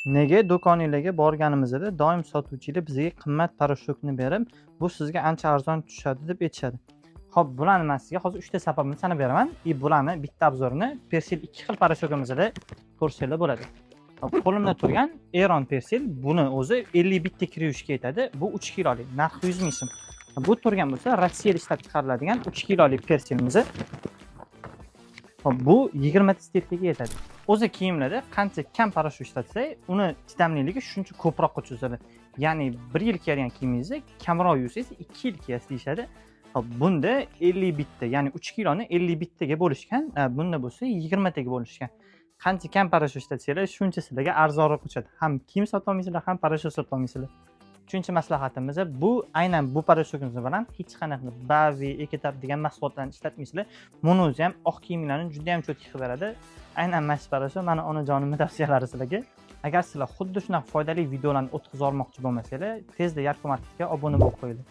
Nega do'koningizga borganimizda doim sotuvchilar bizga qimmat parashyutni berib, bu sizga ancha arzon tushadi deb aytishadi. Xo'p, bularni men sizga hozir 3 ta sababini sanab beraman. Bularni bitta obzorini Persil 2 xil parashyutimizda ko'rsanglar bo'ladi. Hop, qo'limda turgan Aeron Persil buni o'zi 50 bitta kiryushga yetadi. Bu 3 kilolik, narxi 100 ming so'm. Bu turgan bo'lsa Rossiyada ishlab chiqariladigan 3 kilolik Persilimiz. Hop, bu 20 ta stetkaga yetadi. O'zi kiyimlarda qancha kam parashyut ishlatsak, uni chidamliligi shuncha ko'proqqa cho'zadi. Ya'ni 1 yil kiygan kiyimingizni kamroq yuvsangiz 2 yil kiyasiz deyshadi. Hop, bunda 50 bitta, ya'ni 3 kiloni 50 bittaga bo'lishgan, bunda bo'lsa 20 taga bo'lishgan. Qancha kam parashyut ishlatsanglar, shuncha sizlarga arzonroq tushadi. Ham kiyim sota olmaysizlar, ham parashyut sota olmaysizlar. Uchinchi maslahatimiz bu aynan bu parashyutimiz bilan hech qanaqa Bavi, Eketab degan mahsulotlarni ishlatmaysizlar. Buni o'zi ham oq kiyimlarni juda ham cho'tki qilib beradi. Aynan mana shu parashyut meni onajonimning tavsiyalari sizlarga. Agar sizlar xuddi shunaqa foydali videolarni o'tkazib olmoqchi bo'lmasanglar, tezda Yarko Marketga obuna bo'lib qo'yinglar.